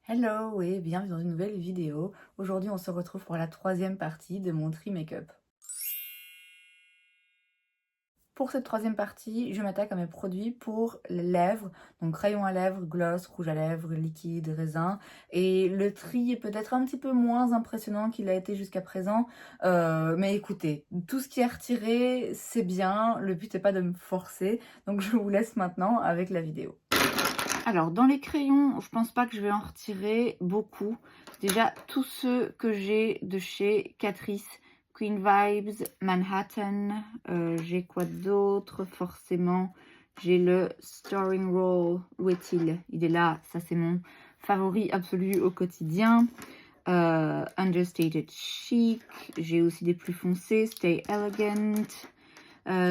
Hello et bienvenue dans une nouvelle vidéo. Aujourd'hui, on se retrouve pour la troisième partie de mon tri make-up. Pour cette troisième partie, je m'attaque à mes produits pour les lèvres, donc crayon à lèvres, gloss, rouge à lèvres, liquide, raisin. Et le tri est peut-être un petit peu moins impressionnant qu'il a été jusqu'à présent. Mais écoutez, tout ce qui est retiré, c'est bien. Le but n'est pas de me forcer. Donc je vous laisse maintenant avec la vidéo. Alors, dans les crayons, je pense pas que je vais en retirer beaucoup. Déjà, tous ceux que j'ai de chez Catrice, Queen Vibes, Manhattan, j'ai quoi d'autre forcément? J'ai le Storing Roll, où est-il? Il est là, ça c'est mon favori absolu au quotidien. Understated Chic, j'ai aussi des plus foncés, Stay Elegant,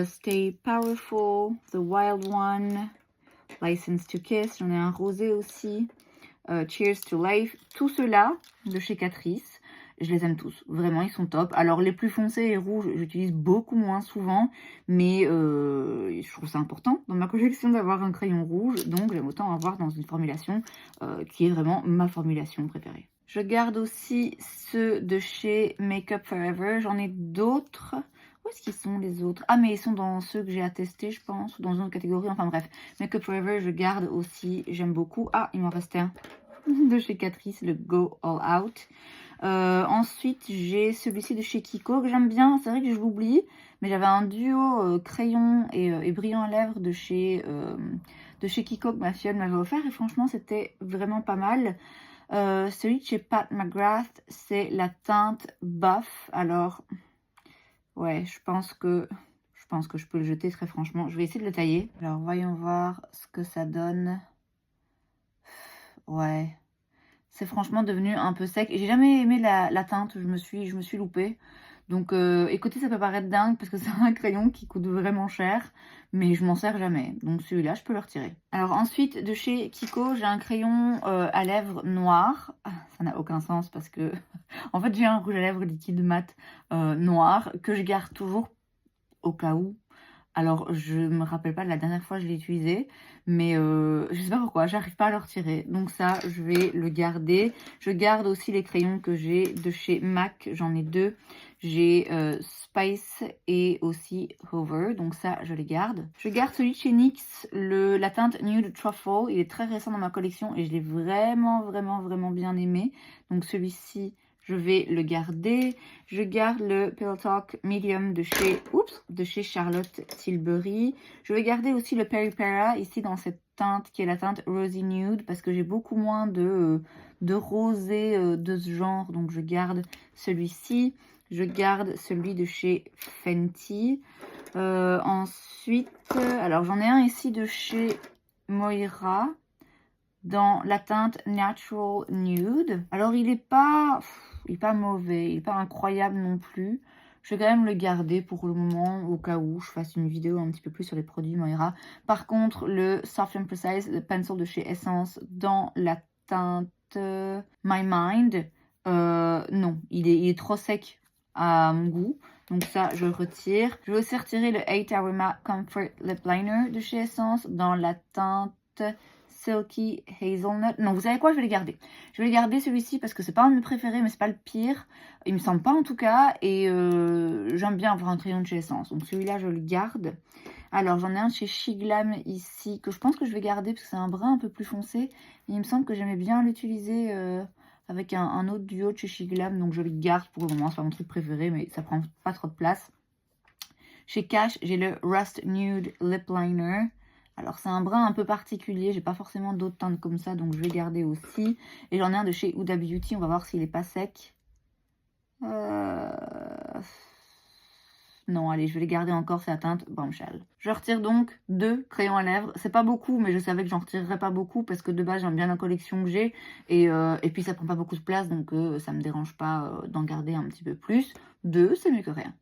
Stay Powerful, The Wild One, License to Kiss, j'en ai un rosé aussi, Cheers to Life, tous ceux-là de chez Catrice, je les aime tous, vraiment ils sont top. Alors les plus foncés et rouges, j'utilise beaucoup moins souvent, mais je trouve ça important dans ma collection d'avoir un crayon rouge, donc j'aime autant avoir dans une formulation qui est vraiment ma formulation préférée. Je garde aussi ceux de chez Makeup Forever, j'en ai d'autres. Où est-ce qu'ils sont les autres? Ah, mais ils sont dans ceux que j'ai à tester, je pense, ou dans une autre catégorie. Enfin bref, Makeup Forever, je garde aussi, j'aime beaucoup. Ah, il m'en restait un de chez Catrice, le Go All Out. Ensuite, j'ai celui-ci de chez Kiko que j'aime bien. C'est vrai que je l'oublie, mais j'avais un duo crayon et brillant à lèvres de chez Kiko que ma fille m'avait offert. Et franchement, c'était vraiment pas mal. Celui de chez Pat McGrath, c'est la teinte Buff. Alors... ouais, je pense que je peux le jeter très franchement. Je vais essayer de le tailler. Alors, voyons voir ce que ça donne. Ouais, c'est franchement devenu un peu sec. J'ai jamais aimé la teinte, je me suis loupée. Donc, écoutez, ça peut paraître dingue parce que c'est un crayon qui coûte vraiment cher, mais je m'en sers jamais. Donc, celui-là, je peux le retirer. Alors, ensuite, de chez Kiko, j'ai un crayon à lèvres noir. Ah, ça n'a aucun sens parce que, en fait, j'ai un rouge à lèvres liquide mat noir que je garde toujours au cas où. Alors, je me rappelle pas de la dernière fois que je l'ai utilisé, mais je sais pas pourquoi, j'arrive pas à le retirer. Donc ça, je vais le garder. Je garde aussi les crayons que j'ai de chez MAC, j'en ai deux. J'ai Spice et aussi Hover, donc ça, je les garde. Je garde celui de chez NYX, la teinte Nude Truffle. Il est très récent dans ma collection et je l'ai vraiment bien aimé. Donc celui-ci, je vais le garder. Je garde le Pillow Talk Medium de chez Charlotte Tilbury. Je vais garder aussi le Peri Pera ici dans cette teinte qui est la teinte Rosy Nude parce que j'ai beaucoup moins de rosé de ce genre. Donc je garde celui-ci. Je garde celui de chez Fenty. Ensuite, alors j'en ai un ici de chez Moira dans la teinte Natural Nude. Alors il est pas mauvais, il est pas incroyable non plus. Je vais quand même le garder pour le moment au cas où je fasse une vidéo un petit peu plus sur les produits Moira. Par contre, le Soft and Precise, le pencil de chez Essence dans la teinte My Mind, non, il est trop sec à mon goût. Donc ça, je le retire. Je vais aussi retirer le 8 Aroma Comfort Lip Liner de chez Essence dans la teinte Silky Hazelnut. Non, vous savez quoi? Je vais les garder. Je vais les garder celui-ci parce que c'est pas un de mes préférés, mais c'est pas le pire. Il me semble pas en tout cas. Et j'aime bien avoir un crayon de chez Essence. Donc celui-là, je le garde. Alors, j'en ai un de chez Shiglam ici que je pense que je vais garder parce que c'est un brun un peu plus foncé. Il me semble que j'aimais bien l'utiliser avec un autre duo de chez Shiglam. Donc je le garde pour le moment. C'est pas mon truc préféré, mais ça prend pas trop de place. Chez Cash, j'ai le Rust Nude Lip Liner. Alors, c'est un brun un peu particulier. J'ai pas forcément d'autres teintes comme ça, donc je vais garder aussi. Et j'en ai un de chez Huda Beauty. On va voir s'il est pas sec. Non, allez, je vais les garder encore, c'est la teinte Bombshell. Je retire donc 2 crayons à lèvres. C'est pas beaucoup, mais je savais que j'en retirerais pas beaucoup parce que de base, j'aime bien la collection que j'ai. Et puis, ça prend pas beaucoup de place, donc ça me dérange pas d'en garder un petit peu plus. 2, c'est mieux que rien.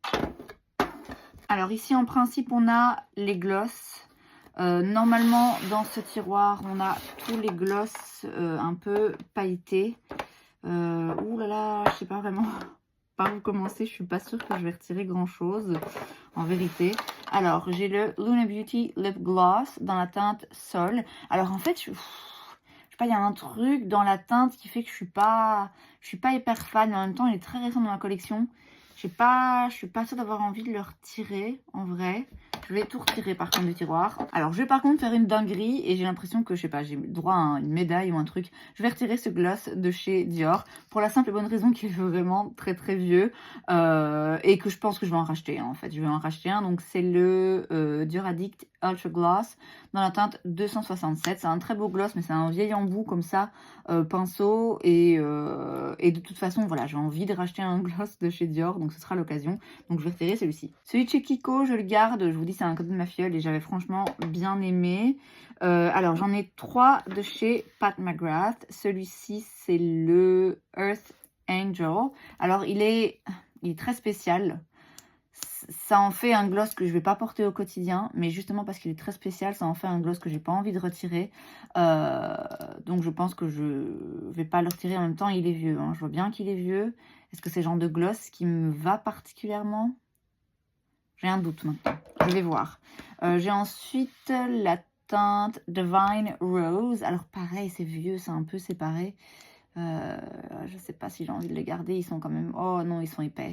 Alors ici, en principe, on a les gloss. Normalement, dans ce tiroir, on a tous les gloss un peu pailletés. Ouh là là, je sais pas vraiment par où commencer. Je suis pas sûre que je vais retirer grand chose, en vérité. Alors, j'ai le Luna Beauty Lip Gloss dans la teinte Sol. Alors en fait, sais pas, il y a un truc dans la teinte qui fait que je suis pas hyper fan, mais en même temps, il est très récent dans ma collection. Je suis pas sûre d'avoir envie de le retirer, en vrai. Je vais tout retirer par contre du tiroir. Alors, je vais par contre faire une dinguerie et j'ai l'impression que, je sais pas, j'ai droit à une médaille ou un truc. Je vais retirer ce gloss de chez Dior pour la simple et bonne raison qu'il est vraiment très très vieux et que je pense que je vais en racheter un, en fait. Je vais en racheter un. Donc, c'est le Dior Addict Ultra Gloss dans la teinte 267. C'est un très beau gloss, mais c'est un vieil embout comme ça, pinceau. Et de toute façon, voilà, j'ai envie de racheter un gloss de chez Dior, donc ce sera l'occasion. Donc je vais retirer celui-ci. Celui de chez Kiko, je le garde. Je vous dis, c'est un cadeau de ma filleule et j'avais franchement bien aimé. Alors, j'en ai 3 de chez Pat McGrath. Celui-ci, c'est le Earth Angel. Alors, il est très spécial. Ça en fait un gloss que je vais pas porter au quotidien, mais justement parce qu'il est très spécial, ça en fait un gloss que j'ai pas envie de retirer. Donc je pense que je vais pas le retirer. En même temps, il est vieux, hein. Je vois bien qu'il est vieux. Est-ce que c'est le genre de gloss qui me va particulièrement? J'ai un doute maintenant. Je vais voir. J'ai ensuite la teinte Divine Rose. Alors pareil, c'est vieux, c'est un peu séparé. Je sais pas si j'ai envie de les garder. Ils sont quand même... Oh non, ils sont épais.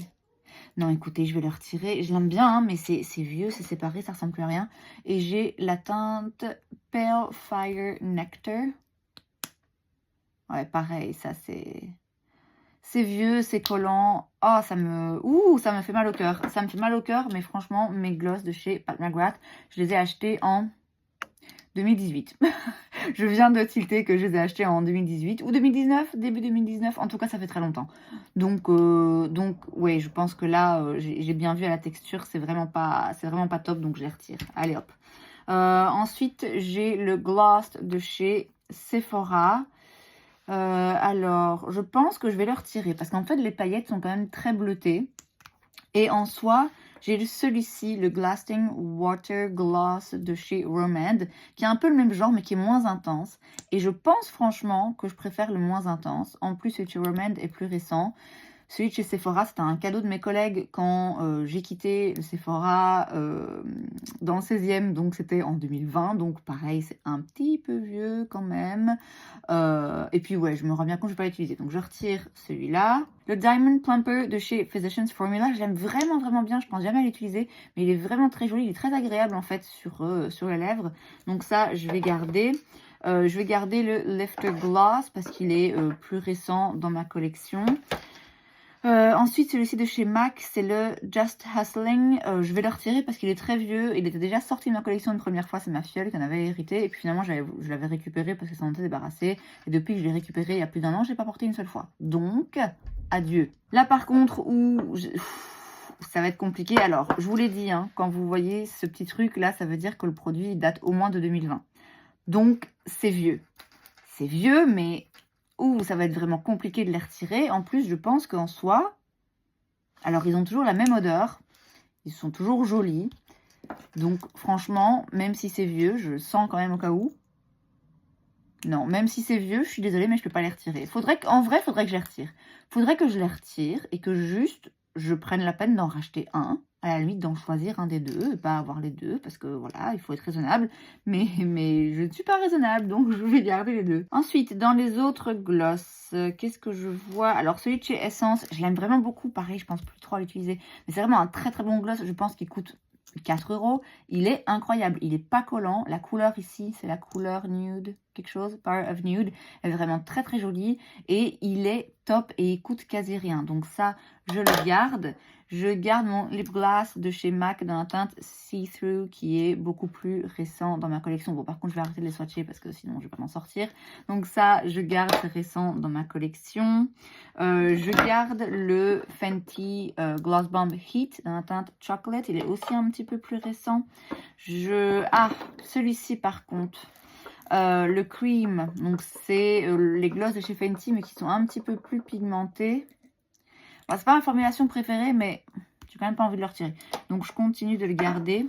Non, écoutez, je vais le retirer. Je l'aime bien, hein, mais c'est vieux, c'est séparé, ça ressemble plus à rien. Et j'ai la teinte Pale Fire Nectar. Ouais, pareil, ça c'est... C'est vieux, c'est collant. Oh, ça me fait mal au cœur. Ça me fait mal au cœur, mais franchement, mes gloss de chez Pat McGrath, je les ai achetés en 2018. Je viens de tilter que je les ai achetés en 2018 ou 2019, début 2019. En tout cas, ça fait très longtemps. Donc ouais, je pense que là, j'ai bien vu à la texture, c'est vraiment pas top, donc je les retire. Allez hop. Ensuite, j'ai le gloss de chez Sephora. Alors, je pense que je vais le retirer parce qu'en fait, les paillettes sont quand même très bleutées. Et en soi, j'ai celui-ci, le Glasting Water Gloss de chez Romand, qui est un peu le même genre, mais qui est moins intense. Et je pense franchement que je préfère le moins intense. En plus, celui de chez Romand est plus récent. Celui de chez Sephora, c'était un cadeau de mes collègues quand j'ai quitté le Sephora dans le 16e, donc c'était en 2020. Donc pareil, c'est un petit peu vieux quand même. Et puis ouais, je me rends bien compte que je ne vais pas l'utiliser. Donc je retire celui-là. Le Diamond Plumper de chez Physicians Formula, je l'aime vraiment vraiment bien. Je pense jamais à l'utiliser, mais il est vraiment très joli. Il est très agréable en fait sur les lèvres. Donc ça, je vais garder. Je vais garder le Lifter Gloss parce qu'il est plus récent dans ma collection. Ensuite, celui-ci de chez MAC, c'est le Just Hustling. Je vais le retirer parce qu'il est très vieux. Il était déjà sorti de ma collection une première fois. C'est ma filleule qui en avait hérité. Et puis finalement, je l'avais récupéré parce que ça en était débarrassé. Et depuis que je l'ai récupéré il y a plus d'un an, je ne l'ai pas porté une seule fois. Donc, adieu. Là, par contre, ça va être compliqué. Alors, je vous l'ai dit, hein, quand vous voyez ce petit truc là, ça veut dire que le produit date au moins de 2020. Donc, c'est vieux. C'est vieux, mais... ça va être vraiment compliqué de les retirer. En plus, je pense qu'en soi, alors ils ont toujours la même odeur, ils sont toujours jolis. Donc franchement, même si c'est vieux, je le sens quand même au cas où. Non, même si c'est vieux, je suis désolée, mais je peux pas les retirer. En vrai, faudrait que je les retire. Faudrait que je les retire et que juste je prenne la peine d'en racheter un. À la limite, d'en choisir un des deux et pas avoir les deux parce que voilà, il faut être raisonnable. Mais je ne suis pas raisonnable, donc je vais garder les deux. Ensuite, dans les autres gloss, qu'est-ce que je vois? Alors, celui de chez Essence, je l'aime vraiment beaucoup. Pareil, je pense plus trop à l'utiliser. Mais c'est vraiment un très très bon gloss. Je pense qu'il coûte 4 €. Il est incroyable. Il est pas collant. La couleur ici, c'est la couleur nude, quelque chose, Power of Nude. Elle est vraiment très très jolie. Et il est top et il coûte quasi rien. Donc ça, je le garde. Je garde mon lip gloss de chez MAC dans la teinte See Through qui est beaucoup plus récent dans ma collection. Bon, par contre, je vais arrêter de les swatcher parce que sinon, je vais pas m'en sortir. Donc ça, je garde, c'est récent dans ma collection. Je garde le Fenty Gloss Bomb Heat dans la teinte Chocolate. Il est aussi un petit peu plus récent. Celui-ci par contre. Le Cream, donc c'est les gloss de chez Fenty mais qui sont un petit peu plus pigmentés. Bon, c'est pas ma formulation préférée, mais j'ai quand même pas envie de le retirer. Donc je continue de le garder.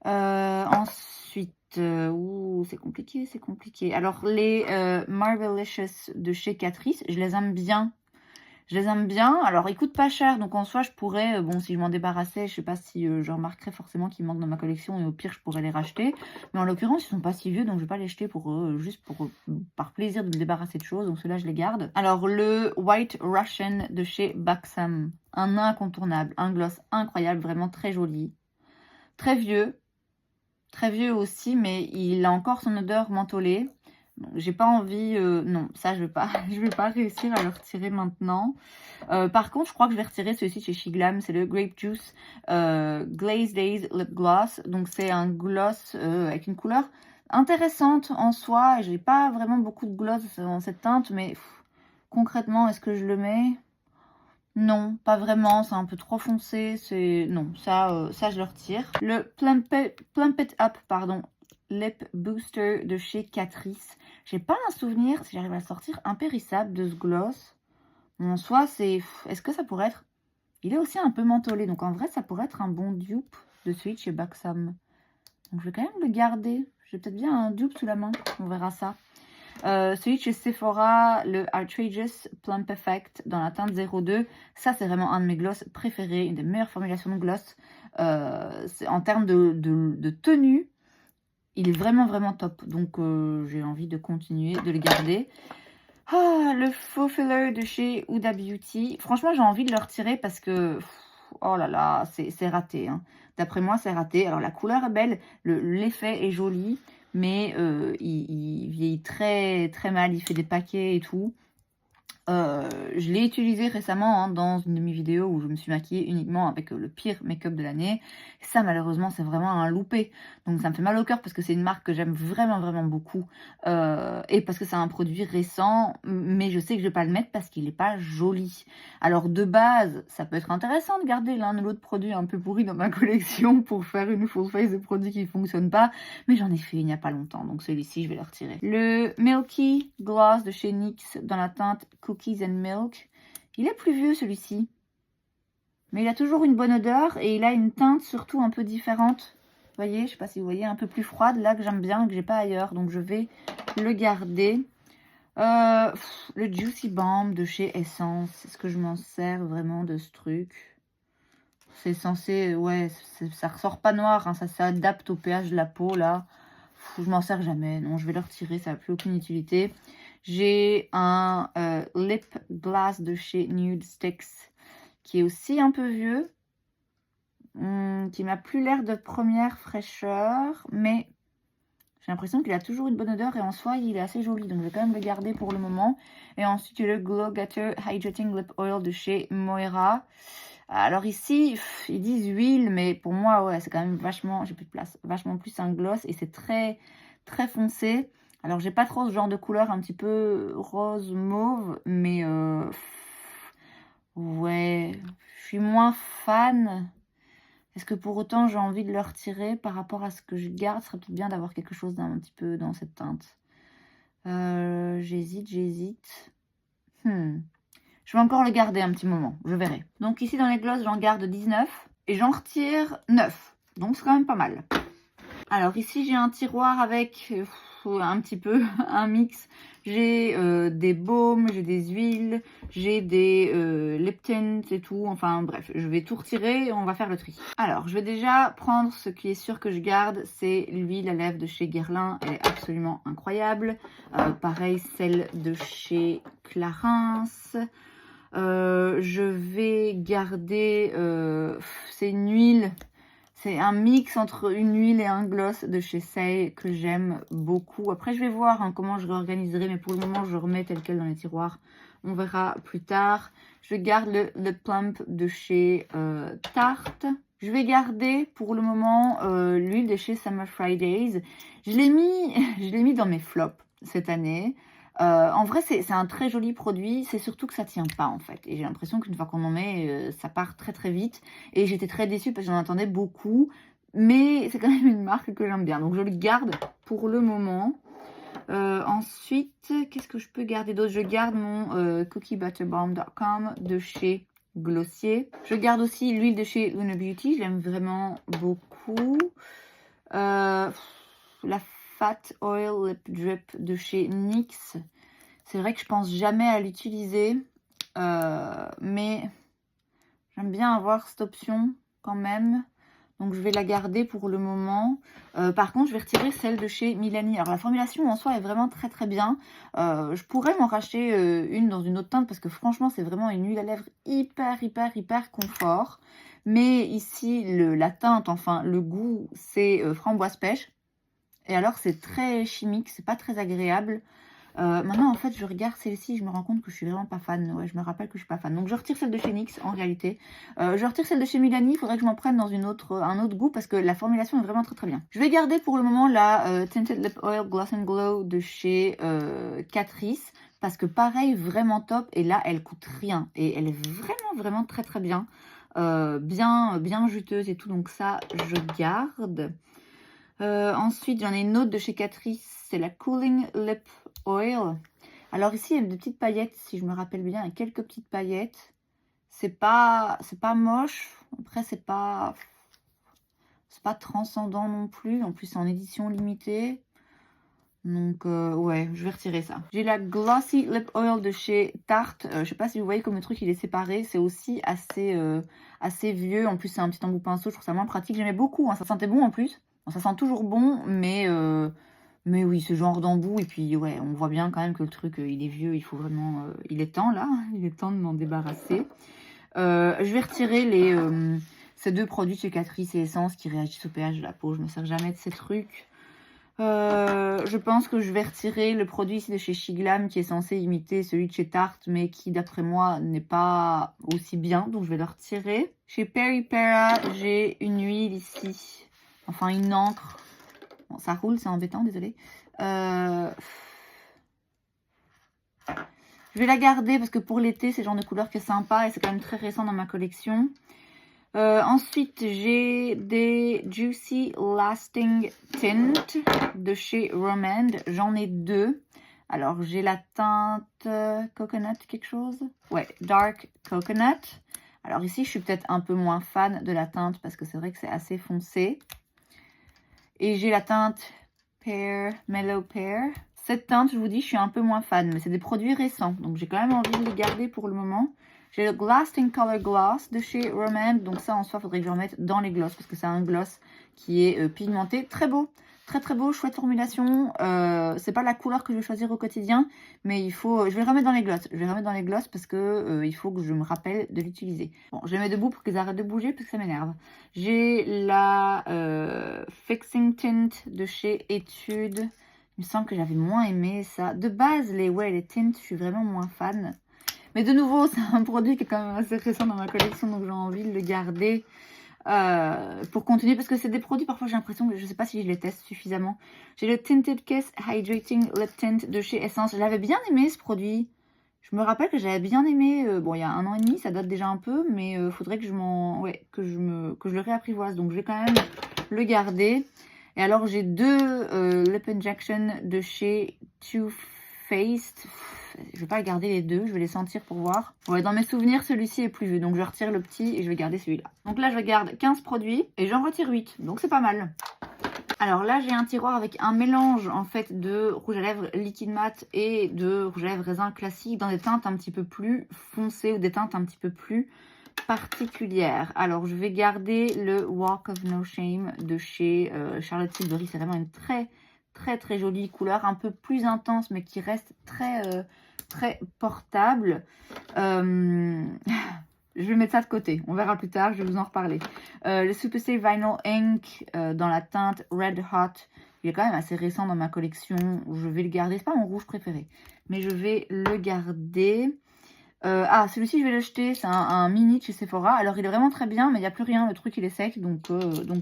Ensuite, c'est compliqué, c'est compliqué. Alors les Marvelicious de chez Catrice, je les aime bien. Je les aime bien. Alors, ils coûtent pas cher, donc en soi, je pourrais, bon, si je m'en débarrassais, je sais pas si je remarquerais forcément qu'ils manquent dans ma collection et au pire, je pourrais les racheter. Mais en l'occurrence, ils sont pas si vieux, donc je vais pas les jeter pour juste pour par plaisir de me débarrasser de choses. Donc ceux-là, je les garde. Alors, le White Russian de chez Baxam, un incontournable, un gloss incroyable, vraiment très joli, très vieux aussi, mais il a encore son odeur mentholée. J'ai pas envie, non, ça je vais pas, je vais pas réussir à le retirer maintenant. Par contre, je crois que je vais retirer celui-ci chez Shiglam, c'est le Grape Juice Glaze Days Lip Gloss. Donc c'est un gloss avec une couleur intéressante en soi. J'ai pas vraiment beaucoup de gloss dans cette teinte, mais concrètement, est-ce que je le mets? Non, pas vraiment, c'est un peu trop foncé, non, ça je le retire. Le Plump It Up, pardon, Lip Booster de chez Catrice. J'ai pas un souvenir, si j'arrive à le sortir, impérissable de ce gloss. En soi, est-ce que ça pourrait être... Il est aussi un peu mentholé, donc en vrai, ça pourrait être un bon dupe de celui de chez Baxam. Donc je vais quand même le garder. J'ai peut-être bien un dupe sous la main, on verra ça. Celui de chez Sephora, le Outrageous Plump Effect dans la teinte 02. Ça, c'est vraiment un de mes gloss préférés, une des meilleures formulations de gloss. En termes de tenue, il est vraiment, vraiment top. Donc, j'ai envie de continuer de le garder. Ah, le faux filler de chez Huda Beauty. Franchement, j'ai envie de le retirer parce que... Oh là là, c'est raté. Hein. D'après moi, c'est raté. Alors, la couleur est belle, l'effet est joli, mais il vieillit très, très mal. Il fait des paquets et tout. Je l'ai utilisé récemment hein, dans une de mes vidéos où je me suis maquillée uniquement avec le pire make-up de l'année. Ça, malheureusement, c'est vraiment un loupé. Donc, ça me fait mal au cœur parce que c'est une marque que j'aime vraiment, vraiment beaucoup. Et parce que c'est un produit récent, mais je sais que je vais pas le mettre parce qu'il n'est pas joli. Alors, de base, ça peut être intéressant de garder l'un ou l'autre produit un peu pourri dans ma collection pour faire une full face de produits qui ne fonctionnent pas. Mais j'en ai fait il n'y a pas longtemps, donc celui-ci, je vais le retirer. Le Milky Gloss de chez NYX dans la teinte Cookies and Milk. Il est plus vieux celui-ci. Mais il a toujours une bonne odeur et il a une teinte surtout un peu différente. Vous voyez, je ne sais pas si vous voyez, un peu plus froide, là que j'aime bien, que j'ai pas ailleurs. Donc je vais le garder. Le Juicy Balm de chez Essence. Est-ce que je m'en sers vraiment de ce truc? C'est censé, ouais, ça ressort pas noir, hein, ça s'adapte au pH de la peau, là. Je m'en sers jamais, non, je vais le retirer, ça n'a plus aucune utilité. J'ai un Lip Glass de chez Nude Sticks, qui est aussi un peu vieux, qui m'a plus l'air de première fraîcheur, mais j'ai l'impression qu'il a toujours une bonne odeur et en soi, il est assez joli, donc je vais quand même le garder pour le moment. Et ensuite, j'ai le Glow Getter Hydrating Lip Oil de chez Moira. Alors ici, ils disent huile, mais pour moi, ouais, c'est quand même vachement, j'ai plus de place, vachement plus un gloss et c'est très, très foncé. Alors, j'ai pas trop ce genre de couleur un petit peu rose mauve, mais ouais, je suis moins fan. Est-ce que pour autant, j'ai envie de le retirer par rapport à ce que je garde? Ce serait peut-être bien d'avoir quelque chose d'un petit peu dans cette teinte. J'hésite. Je vais encore le garder un petit moment, je verrai. Donc ici dans les glosses, j'en garde 19 et j'en retire 9. Donc c'est quand même pas mal. Alors ici, j'ai un tiroir avec un petit peu un mix. J'ai des baumes, j'ai des huiles, j'ai des lip tints et tout. Enfin bref, je vais tout retirer et on va faire le tri. Alors, je vais déjà prendre ce qui est sûr que je garde. C'est l'huile à lèvres de chez Guerlain. Elle est absolument incroyable. Pareil, celle de chez Clarins. Je vais garder, c'est une huile, c'est un mix entre une huile et un gloss de chez Say que j'aime beaucoup. Après, je vais voir hein, comment je réorganiserai, mais pour le moment, je remets tel quel dans les tiroirs. On verra plus tard. Je garde le Plump de chez Tarte. Je vais garder pour le moment l'huile de chez Summer Fridays. Je l'ai mis dans mes flops cette année. En vrai, c'est un très joli produit. C'est surtout que ça tient pas, en fait. Et j'ai l'impression qu'une fois qu'on en met, ça part très, très vite. Et j'étais très déçue parce que j'en attendais beaucoup. Mais c'est quand même une marque que j'aime bien. Donc, je le garde pour le moment. Ensuite, qu'est-ce que je peux garder d'autre? Je garde mon cookiebutterbalm.com de chez Glossier. Je garde aussi l'huile de chez Luna Beauty. Je l'aime vraiment beaucoup. La Fat Oil Lip Drip de chez NYX. C'est vrai que je pense jamais à l'utiliser. mais j'aime bien avoir cette option quand même. Donc je vais la garder pour le moment. Par contre, je vais retirer celle de chez Milani. Alors la formulation en soi est vraiment très très bien. Je pourrais m'en racheter une dans une autre teinte parce que franchement, c'est vraiment une huile à lèvres hyper confort. Mais ici, la teinte, enfin le goût, c'est framboise pêche. Et alors, c'est très chimique, c'est pas très agréable. Maintenant, en fait, je regarde celle-ci, je me rends compte que je suis vraiment pas fan. Ouais, je me rappelle que je suis pas fan. Donc, je retire celle de chez NYX, en réalité. Je retire celle de chez Milani. Il faudrait que je m'en prenne dans un autre goût parce que la formulation est vraiment très très bien. Je vais garder pour le moment la Tinted Lip Oil Gloss and Glow de chez Catrice. Parce que pareil, vraiment top. Et là, elle coûte rien. Et elle est vraiment très très bien. Bien juteuse et tout. Donc ça, je garde. Ensuite, j'en ai une autre de chez Catrice. C'est la Cooling Lip Oil. Alors ici, il y a des petites paillettes, si je me rappelle bien. Il y a quelques petites paillettes. C'est pas moche. Après, c'est pas transcendant non plus. En plus, c'est en édition limitée. Donc, ouais, je vais retirer ça. J'ai la Glossy Lip Oil de chez Tarte. Je sais pas si vous voyez comme le truc, il est séparé. C'est aussi assez vieux. En plus, c'est un petit embout pinceau. Je trouve ça moins pratique. J'aimais beaucoup. Hein. Ça sentait bon en plus. Bon, ça sent toujours bon, mais oui, ce genre d'embout. Et puis, ouais, on voit bien quand même que le truc, il est vieux. Il faut vraiment... il est temps, là. Il est temps de m'en débarrasser. Je vais retirer ces deux produits de chez Catrice et Essence qui réagissent au pH de la peau. Je me sers jamais de ces trucs. Je pense que je vais retirer le produit ici de chez Shiglam qui est censé imiter celui de chez Tarte, mais qui, d'après moi, n'est pas aussi bien. Donc, je vais le retirer. Chez Peripera, j'ai une huile ici. Enfin, une encre. Bon, ça roule, c'est embêtant, désolé. Je vais la garder parce que pour l'été, c'est le genre de couleur qui est sympa et c'est quand même très récent dans ma collection. Ensuite, j'ai des Juicy Lasting Tint de chez Romand. J'en ai deux. Alors, j'ai la teinte Coconut quelque chose. Ouais, Dark Coconut. Alors ici, je suis peut-être un peu moins fan de la teinte parce que c'est vrai que c'est assez foncé. Et j'ai la teinte Pear, Mellow Pear. Cette teinte, je vous dis, je suis un peu moins fan, mais c'est des produits récents. Donc, j'ai quand même envie de les garder pour le moment. J'ai le Lasting Color Gloss de chez Romand. Donc ça, en soi, il faudrait que je remette dans les gloss parce que c'est un gloss qui est pigmenté. Très beau. Très beau, chouette formulation. C'est pas la couleur que je vais choisir au quotidien, mais il faut... je vais le remettre dans les gloss. Je vais le remettre dans les gloss parce que il faut que je me rappelle de l'utiliser. Bon, je les mets debout pour qu'ils arrêtent de bouger parce que ça m'énerve. J'ai la Fixing Tint de chez Etude. Il me semble que j'avais moins aimé ça. De base, les tints, je suis vraiment moins fan. Mais de nouveau, c'est un produit qui est quand même assez récent dans ma collection, donc j'ai envie de le garder pour continuer. Parce que c'est des produits, parfois j'ai l'impression que je ne sais pas si je les teste suffisamment. J'ai le Tinted Kiss Hydrating Lip Tint de chez Essence. Je l'avais bien aimé ce produit. Je me rappelle que j'avais bien aimé, bon il y a 1 an et demi, ça date déjà un peu, mais il faudrait que je le réapprivoise. Donc je vais quand même le garder. Et alors j'ai deux Lip Injection de chez Too Faced. Je vais pas garder les deux, je vais les sentir pour voir. Ouais, dans mes souvenirs, celui-ci est plus vieux, donc je retire le petit et je vais garder celui-là. Donc là, je garde 15 produits et j'en retire 8, donc c'est pas mal. Alors là, j'ai un tiroir avec un mélange en fait de rouge à lèvres liquide mat et de rouge à lèvres raisin classique dans des teintes un petit peu plus foncées ou des teintes un petit peu plus particulières. Alors, je vais garder le Walk of No Shame de chez Charlotte Tilbury. C'est vraiment une très jolie couleur, un peu plus intense mais qui reste très portable. Je vais mettre ça de côté, on verra plus tard, je vais vous en reparler. Le Super Stay Vinyl Ink dans la teinte Red Hot, il est quand même assez récent dans ma collection, je vais le garder, c'est pas mon rouge préféré, mais je vais le garder. Celui-ci je vais le jeter, c'est un mini de chez Sephora, alors il est vraiment très bien, mais il n'y a plus rien, le truc il est sec, donc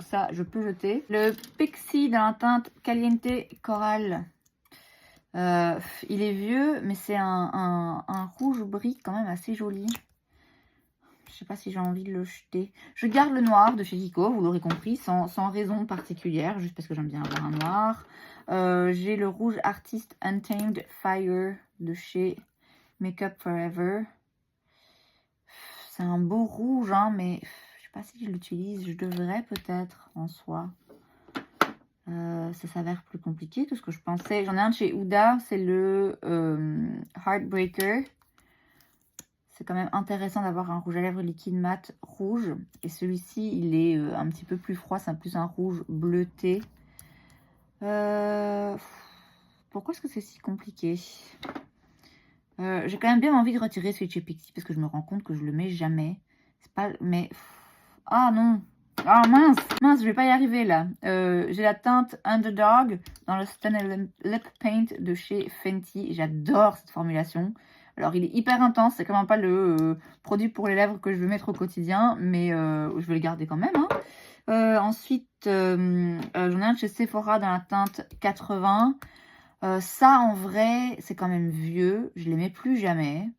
ça je peux jeter. Le Pixie dans la teinte Caliente Coral. Il est vieux, mais c'est un rouge brique quand même assez joli. Je sais pas si j'ai envie de le jeter. Je garde le noir de chez Kiko, vous l'aurez compris, sans raison particulière, juste parce que j'aime bien avoir un noir. J'ai le rouge Artist Untamed Fire de chez Makeup Forever. C'est un beau rouge, hein, mais je sais pas si je l'utilise. Je devrais peut-être en soi. Ça s'avère plus compliqué que ce que je pensais. J'en ai un de chez Huda, c'est le Heartbreaker. c'est quand même intéressant d'avoir un rouge à lèvres liquide mat rouge. Et celui-ci, il est un petit peu plus froid, c'est plus un rouge bleuté. Pourquoi est-ce que c'est si compliqué? J'ai quand même bien envie de retirer celui de chez Pixi parce que je me rends compte que je le mets jamais. C'est pas... Mais... Ah non! Ah mince! Mince, je vais pas y arriver là. J'ai la teinte Underdog dans le Stunner Lip Paint de chez Fenty. J'adore cette formulation. Alors, il est hyper intense. C'est quand même pas le produit pour les lèvres que je veux mettre au quotidien. Mais je vais le garder quand même. Hein. Ensuite, j'en ai un de chez Sephora dans la teinte 80. Ça, en vrai, c'est quand même vieux. Je les mets plus jamais.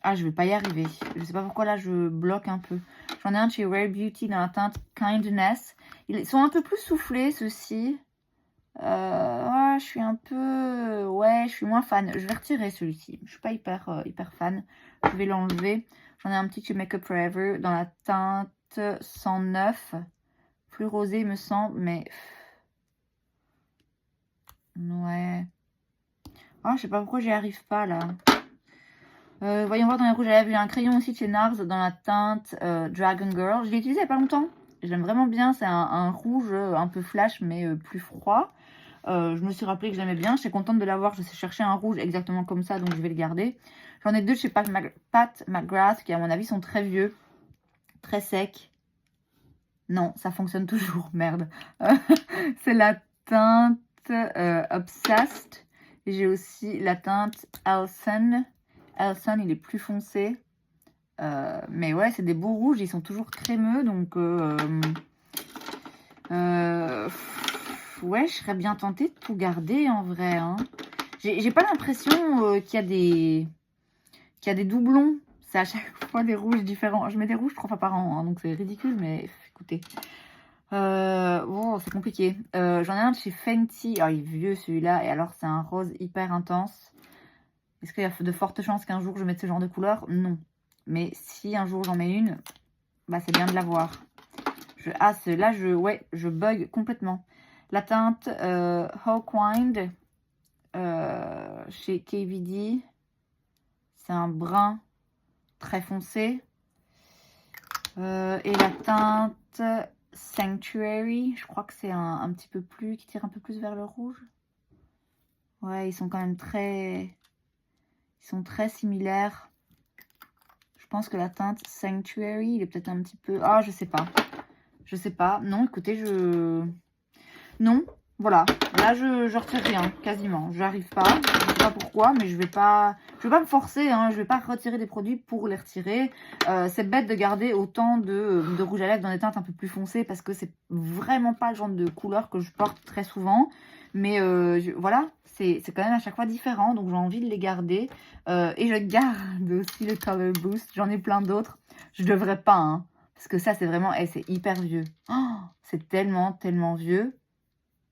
Ah, je vais pas y arriver. Je sais pas pourquoi là, je bloque un peu. J'en ai un de chez Rare Beauty dans la teinte Kindness. Ils sont un peu plus soufflés, ceux-ci. Ouais, je suis un peu... Ouais, je suis moins fan. Je vais retirer celui-ci. Je suis pas hyper fan. Je vais l'enlever. J'en ai un petit chez Makeup Forever dans la teinte 109. Plus rosé, il me semble, mais... Ouais. Oh, je sais pas pourquoi j'y arrive pas, là. Voyons voir dans les rouges à lèvres. J'ai un crayon aussi de chez NARS dans la teinte Dragon Girl. Je l'ai utilisé il y a pas longtemps. J'aime vraiment bien. C'est un rouge un peu flash, mais plus froid. Je me suis rappelé que j'aimais bien. J'étais contente de l'avoir. Je sais chercher un rouge exactement comme ça, donc je vais le garder. J'en ai deux de chez Pat McGrath qui, à mon avis, sont très vieux. Très secs. Non, ça fonctionne toujours. Merde. C'est la teinte Obsessed. J'ai aussi la teinte Elson. Elson, il est plus foncé. Mais ouais, c'est des beaux rouges. Ils sont toujours crémeux. Donc, ouais, je serais bien tentée de tout garder en vrai. Hein. J'ai pas l'impression qu'il y a des doublons. C'est à chaque fois des rouges différents. Je mets des rouges 3 fois par an. Hein, donc, c'est ridicule. Mais écoutez. Oh, c'est compliqué. J'en ai un de chez Fenty. Oh, il est vieux celui-là. Et alors, c'est un rose hyper intense. Est-ce qu'il y a de fortes chances qu'un jour je mette ce genre de couleur? Non. Mais si un jour j'en mets une, bah c'est bien de l'avoir. Là, je bug complètement. La teinte Hawkwind chez KVD. C'est un brun très foncé. Et la teinte Sanctuary, je crois que c'est un petit peu plus, qui tire un peu plus vers le rouge. Ouais, ils sont quand même très similaires. Je pense que la teinte Sanctuary, il est peut-être un petit peu... Ah, je sais pas. Je sais pas. Non, écoutez, non, voilà. Là, je retire rien, quasiment. J'arrive pas. Je sais pas pourquoi, mais je vais pas me forcer. Hein. Je vais pas retirer des produits pour les retirer. C'est bête de garder autant de rouge à lèvres dans des teintes un peu plus foncées parce que c'est vraiment pas le genre de couleur que je porte très souvent. Mais voilà, c'est quand même à chaque fois différent. Donc, j'ai envie de les garder. Et je garde aussi le Color Boost. J'en ai plein d'autres. Je devrais pas, hein. Parce que ça, c'est vraiment... c'est hyper vieux. Oh, c'est tellement vieux.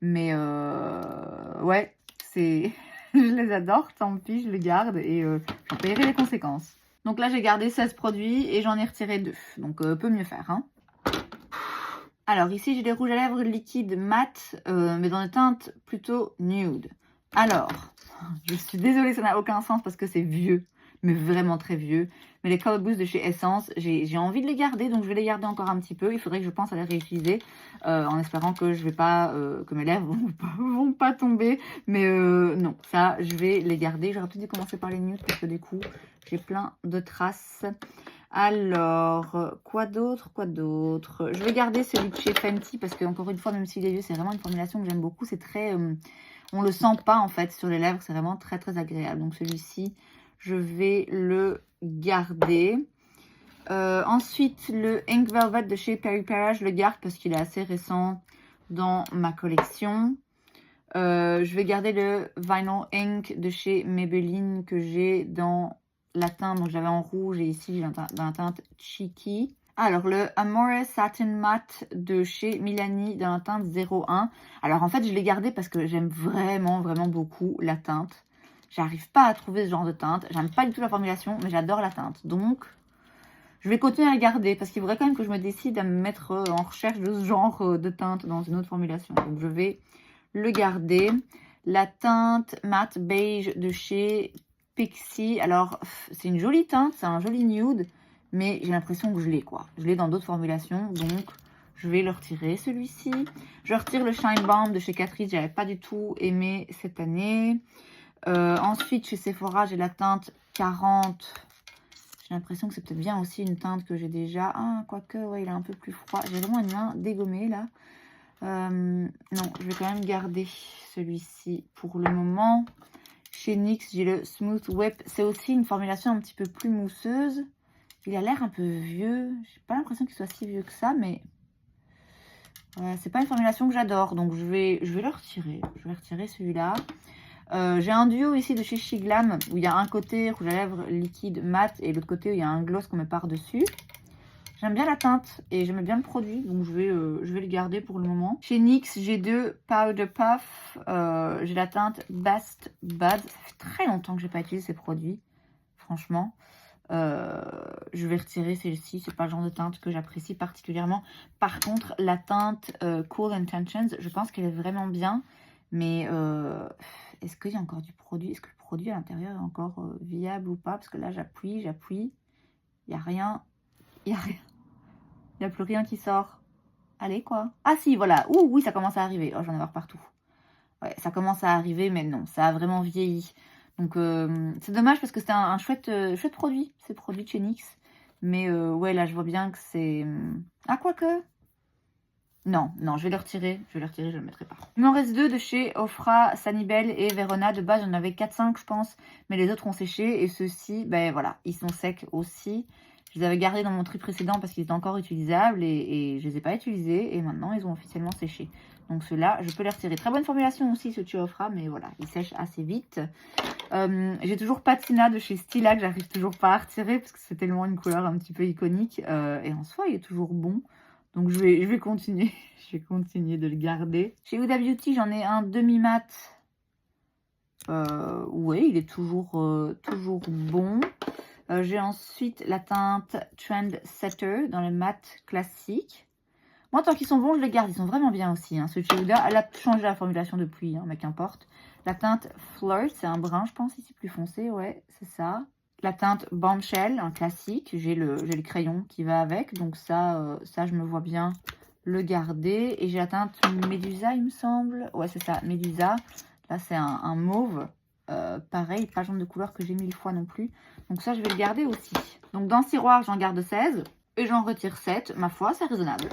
Mais ouais, je les adore, tant pis, je les garde et j'en paierai les conséquences. Donc là, j'ai gardé 16 produits et j'en ai retiré 2. Donc, peut mieux faire. Hein. Alors, ici, j'ai des rouges à lèvres liquides mat, mais dans des teintes plutôt nude. Alors, je suis désolée, ça n'a aucun sens parce que c'est vieux, mais vraiment très vieux. Mais les Color Boost de chez Essence, j'ai envie de les garder, donc je vais les garder encore un petit peu. Il faudrait que je pense à les réutiliser, en espérant que je vais pas, que mes lèvres vont pas tomber. Mais non, ça, je vais les garder. J'aurais peut-être dû commencer par les nudes parce que du coup, j'ai plein de traces. Alors, quoi d'autre? Je vais garder celui de chez Fenty parce que, encore une fois, même s'il est vieux, c'est vraiment une formulation que j'aime beaucoup. C'est très... on le sent pas, en fait, sur les lèvres. C'est vraiment très, très agréable. Donc, celui-ci, je vais le garder. Ensuite, le Ink Velvet de chez Peripera, je le garde parce qu'il est assez récent dans ma collection. Je vais garder le Vinyl Ink de chez Maybelline que j'ai dans la teinte, donc j'avais en rouge et ici dans la teinte Cheeky. Alors le Amore Satin Matte de chez Milani dans la teinte 01. Alors en fait je l'ai gardé parce que j'aime vraiment beaucoup la teinte. J'arrive pas à trouver ce genre de teinte. J'aime pas du tout la formulation mais j'adore la teinte. Donc je vais continuer à le garder parce qu'il faudrait quand même que je me décide à me mettre en recherche de ce genre de teinte dans une autre formulation. Donc je vais le garder. La teinte matte beige de chez Pixie. Alors, c'est une jolie teinte, c'est un joli nude, mais j'ai l'impression que je l'ai, quoi. Je l'ai dans d'autres formulations, donc je vais le retirer, celui-ci. Je retire le Shine Balm de chez Catrice, j'avais pas du tout aimé cette année. Ensuite, chez Sephora, j'ai la teinte 40. J'ai l'impression que c'est peut-être bien aussi une teinte que j'ai déjà. Ah, quoique, ouais, il est un peu plus froid. J'ai vraiment une main dégommée, là. Non, je vais quand même garder celui-ci pour le moment. Chez NYX, j'ai le Smooth Whip. C'est aussi une formulation un petit peu plus mousseuse. Il a l'air un peu vieux. J'ai pas l'impression qu'il soit si vieux que ça, mais c'est pas une formulation que j'adore. Donc je vais le retirer. Je vais retirer celui-là. J'ai un duo ici de chez Shiglam où il y a un côté rouge à lèvres liquide mat et l'autre côté où il y a un gloss qu'on met par-dessus. J'aime bien la teinte et j'aime bien le produit, donc je vais le garder pour le moment. Chez NYX, j'ai deux Powder Puff. J'ai la teinte Best Bud. Ça fait très longtemps que j'ai pas utilisé ces produits, franchement. Je vais retirer celle-ci, c'est pas le genre de teinte que j'apprécie particulièrement. Par contre, la teinte Cool Intentions, je pense qu'elle est vraiment bien. Mais est-ce qu'il y a encore du produit? Est-ce que le produit à l'intérieur est encore viable ou pas? Parce que là, j'appuie. Il n'y a rien. Il n'y a rien. Il n'y a plus rien qui sort. Allez, quoi. Ah si, voilà. Ouh, oui, ça commence à arriver. Oh, j'en ai marre partout. Ouais, ça commence à arriver, mais non, ça a vraiment vieilli. Donc, c'est dommage parce que c'était un chouette, chouette produit, ces produits de chez NYX. Mais ouais, là, je vois bien que c'est... Ah, quoique... Non, je vais le retirer. Je le mettrai pas. Il m'en reste deux de chez Ofra, Sanibel et Verona. De base, j'en avais 4-5, je pense. Mais les autres ont séché. Et ceux-ci, ben voilà, ils sont secs aussi. Je les avais gardés dans mon tri précédent parce qu'ils étaient encore utilisables. Et je les ai pas utilisés. Et maintenant, ils ont officiellement séché. Donc ceux-là, je peux les retirer. Très bonne formulation aussi, ce chez Ofra. Mais voilà, ils sèchent assez vite. J'ai toujours Patina de chez Stila que j'arrive toujours pas à retirer. Parce que c'est tellement une couleur un petit peu iconique. Et en soi, il est toujours bon. Donc je vais continuer. Je vais continuer de le garder. Chez Huda Beauty, j'en ai un demi-mat. Ouais, il est toujours bon. J'ai ensuite la teinte Trend Setter dans le mat classique. Moi, tant qu'ils sont bons, je les garde. Ils sont vraiment bien aussi. Hein. Ceux de chez Huda, elle a changé la formulation depuis, hein, mais qu'importe. La teinte Flirt, c'est un brun, je pense, ici plus foncé. Ouais, c'est ça. La teinte Bombshell, un classique. J'ai le crayon qui va avec. Donc ça, je me vois bien le garder. Et j'ai la teinte Medusa, il me semble. Ouais, c'est ça, Medusa. Là, c'est un mauve. Pareil, pas le genre de couleur que j'ai 1000 fois non plus. Donc ça, je vais le garder aussi. Donc dans ce tiroir, j'en garde 16. Et j'en retire 7. Ma foi, c'est raisonnable.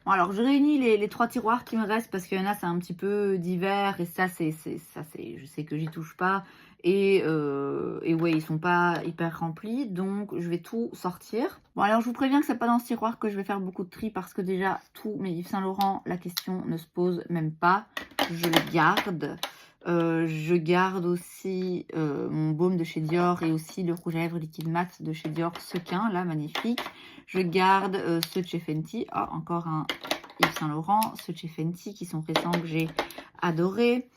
Bon, alors, je réunis les 3 tiroirs qui me restent parce qu'il y en a, c'est un petit peu divers. Et ça, je sais que j'y touche pas. Et ouais, ils sont pas hyper remplis. Donc, je vais tout sortir. Bon, alors, je vous préviens que c'est pas dans ce tiroir que je vais faire beaucoup de tri. Parce que déjà, tous mes Yves Saint Laurent, la question ne se pose même pas. Je les garde. Je garde aussi mon baume de chez Dior et aussi le rouge à lèvres liquide mat de chez Dior Sequin, là, magnifique. Je garde ceux de chez Fenty. Oh, encore un Yves Saint Laurent. Ceux de chez Fenty qui sont récents que j'ai adoré.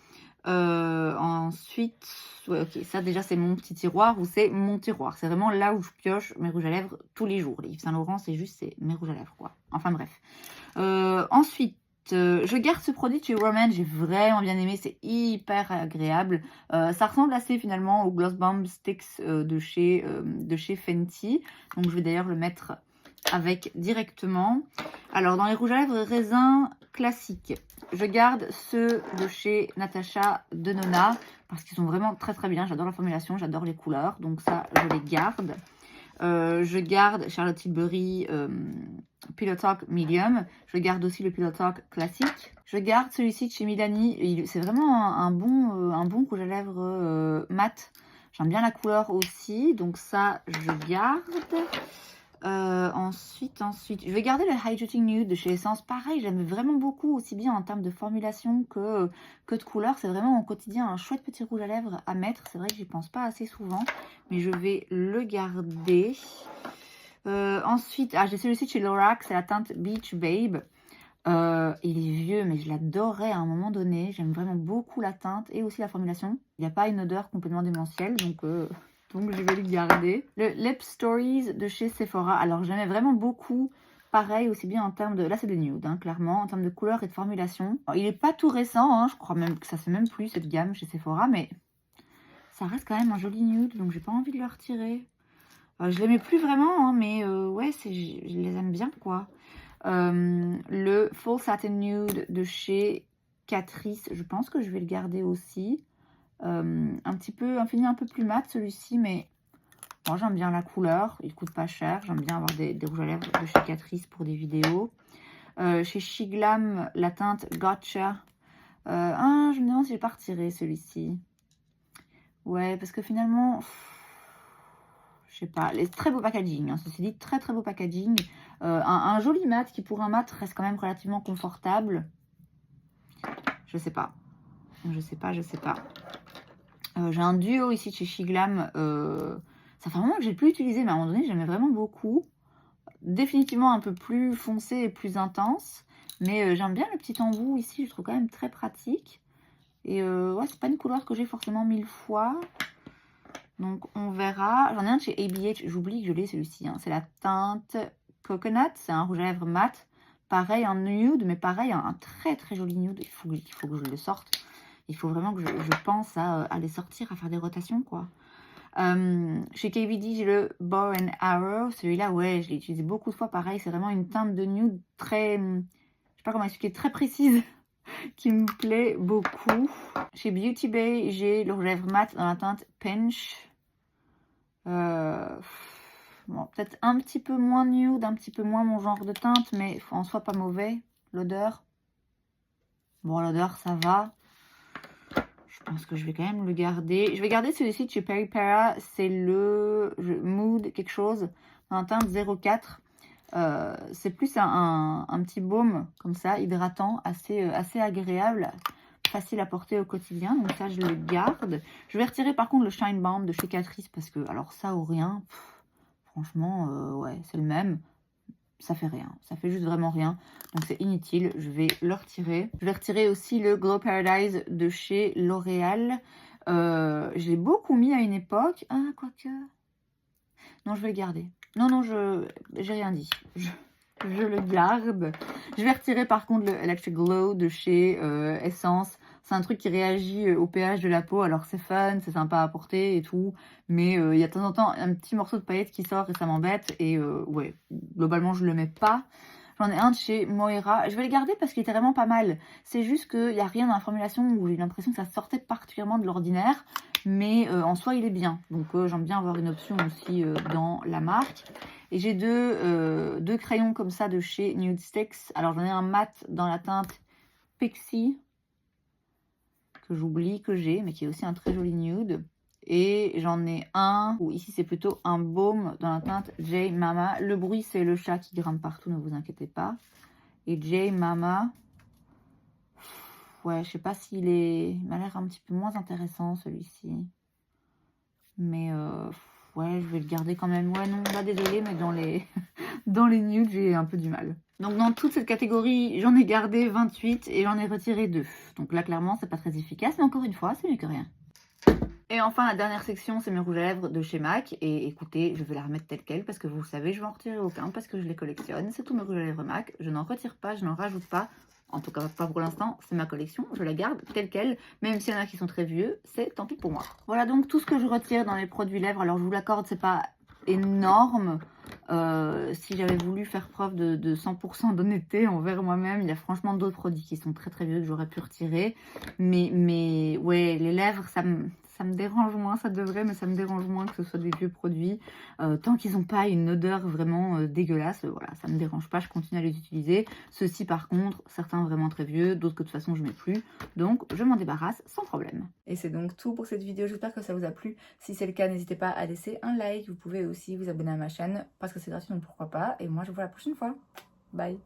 Ensuite, ouais, ok, ça déjà c'est mon petit tiroir ou c'est mon tiroir. C'est vraiment là où je pioche mes rouges à lèvres tous les jours. Les Yves Saint Laurent, c'est mes rouges à lèvres, quoi. Enfin bref. Ensuite, je garde ce produit de chez Roman, j'ai vraiment bien aimé, c'est hyper agréable. Ça ressemble assez finalement au Gloss Bomb Sticks de chez Fenty. Donc je vais d'ailleurs le mettre avec directement. Alors dans les rouges à lèvres raisin classiques, je garde ceux de chez Natasha Denona parce qu'ils sont vraiment très très bien. J'adore la formulation, j'adore les couleurs, donc ça je les garde. Je garde Charlotte Tilbury Pillow Talk Medium. Je garde aussi le Pillow Talk classique. Je garde celui-ci de chez Milani. C'est vraiment un bon rouge à lèvres mat. J'aime bien la couleur aussi. Donc ça, je garde. Ensuite, je vais garder le Hydrating Nude de chez Essence. Pareil, j'aime vraiment beaucoup, aussi bien en termes de formulation que de couleur. C'est vraiment au quotidien un chouette petit rouge à lèvres à mettre. C'est vrai que j'y pense pas assez souvent, mais je vais le garder. Ensuite, j'ai celui-ci de chez Lorac, c'est la teinte Beach Babe. Il est vieux, mais je l'adorais à un moment donné. J'aime vraiment beaucoup la teinte et aussi la formulation. Il n'y a pas une odeur complètement démentielle, donc je vais le garder. Le Lip Stories de chez Sephora. Alors, j'aimais vraiment beaucoup. Pareil, aussi bien en termes de... Là, c'est des nudes, hein, clairement. En termes de couleur et de formulation. Alors, il n'est pas tout récent, hein, je crois même que ça se fait même plus, cette gamme chez Sephora. Mais ça reste quand même un joli nude, donc j'ai pas envie de le retirer. Je l'aimais plus vraiment, hein, mais ouais, je les aime bien, quoi. Le Full Satin Nude de chez Catrice, je pense que je vais le garder aussi. Un fini un peu plus mat celui-ci, mais moi j'aime bien la couleur, il coûte pas cher. J'aime bien avoir des rouges à lèvres de chez Catrice pour des vidéos. Chez Shiglam, la teinte Gotcha. Je me demande si je vais pas retirer celui-ci. Ouais, parce que finalement, je sais pas, les très beau packaging, hein, ceci dit, très beau packaging. Un joli mat qui pour un mat reste quand même relativement confortable. Je sais pas. Je sais pas. J'ai un duo ici de chez Shiglam. Ça fait un moment que j'ai plus utilisé, mais à un moment donné, j'aimais vraiment beaucoup. Définitivement un peu plus foncé et plus intense. Mais j'aime bien le petit embout ici, je trouve quand même très pratique. Et ouais, c'est pas une couleur que j'ai forcément 1000 fois. Donc on verra. J'en ai un de chez ABH, j'oublie que je l'ai celui-ci. Hein. C'est la teinte Coconut, c'est un rouge à lèvres mat. Pareil, un nude, mais pareil, un très joli nude. Il faut que je le sorte. Il faut vraiment que je pense à les sortir, à faire des rotations, quoi. Chez KVD, j'ai le Bow and Arrow. Celui-là, ouais, je l'ai utilisé beaucoup de fois. Pareil, c'est vraiment une teinte de nude très... je sais pas comment expliquer, très précise. Qui me plaît beaucoup. Chez Beauty Bay, j'ai le rouge à lèvres mat dans la teinte Pinch. Bon, peut-être un petit peu moins nude, un petit peu moins mon genre de teinte, mais en soi pas mauvais. L'odeur, bon, l'odeur ça va. Je pense que je vais quand même le garder. Je vais garder celui-ci de chez Perry Para. C'est le Mood quelque chose dans la teinte 04. C'est plus un petit baume comme ça, hydratant, assez agréable, facile à porter au quotidien. Donc ça, je le garde. Je vais retirer par contre le Shine Balm de chez Catrice parce que, alors ça ou rien, franchement, ouais, c'est le même. Ça fait rien, ça fait juste vraiment rien. Donc c'est inutile, je vais le retirer. Je vais retirer aussi le Glow Paradise de chez L'Oréal. Je l'ai beaucoup mis à une époque. Ah, quoique... Non, je vais le garder. Non, j'ai rien dit. Je le garde. Je vais retirer par contre le Electric Glow de chez Essence. C'est un truc qui réagit au pH de la peau. Alors c'est fun, c'est sympa à porter et tout. Mais il y a de temps en temps un petit morceau de paillette qui sort et ça m'embête. Et ouais, globalement je le mets pas. J'en ai un de chez Moira. Je vais le garder parce qu'il était vraiment pas mal. C'est juste qu'il n'y a rien dans la formulation où j'ai l'impression que ça sortait particulièrement de l'ordinaire. Mais en soi, il est bien. Donc j'aime bien avoir une option aussi dans la marque. Et j'ai deux crayons comme ça de chez Nude Sticks. Alors j'en ai un mat dans la teinte Pixie. Que j'oublie que j'ai, mais qui est aussi un très joli nude. Et j'en ai un où ici c'est plutôt un baume dans la teinte J Mama. Le bruit c'est le chat qui grimpe partout, ne vous inquiétez pas. Et J Mama, ouais, je sais pas s'il est... Il m'a l'air un petit peu moins intéressant celui-ci. Mais ouais, je vais le garder quand même. Ouais, non, là désolé, mais dans les, dans les nudes, j'ai un peu du mal. Donc dans toute cette catégorie, j'en ai gardé 28 et j'en ai retiré 2. Donc là, clairement, c'est pas très efficace, mais encore une fois, c'est mieux que rien. Et enfin, la dernière section, c'est mes rouges à lèvres de chez MAC. Et écoutez, je vais la remettre telle quelle parce que vous le savez, je vais en retirer aucun parce que je les collectionne. C'est tous mes rouges à lèvres MAC. Je n'en retire pas, je n'en rajoute pas. En tout cas, pas pour l'instant, c'est ma collection. Je la garde telle quelle. Même s'il y en a qui sont très vieux, c'est tant pis pour moi. Voilà donc tout ce que je retire dans les produits lèvres. Alors, je vous l'accorde, c'est pas énorme. Si j'avais voulu faire preuve de 100% d'honnêteté envers moi-même, il y a franchement d'autres produits qui sont très vieux que j'aurais pu retirer. Mais ouais, les lèvres, ça me dérange moins, ça devrait, mais ça me dérange moins que ce soit des vieux produits. Tant qu'ils n'ont pas une odeur vraiment dégueulasse, voilà, ça me dérange pas, je continue à les utiliser. Ceux-ci par contre, certains vraiment très vieux, d'autres que de toute façon je mets plus. Donc je m'en débarrasse sans problème. Et c'est donc tout pour cette vidéo, j'espère que ça vous a plu. Si c'est le cas, n'hésitez pas à laisser un like. Vous pouvez aussi vous abonner à ma chaîne parce que c'est gratuit, donc pourquoi pas. Et moi je vous vois la prochaine fois. Bye.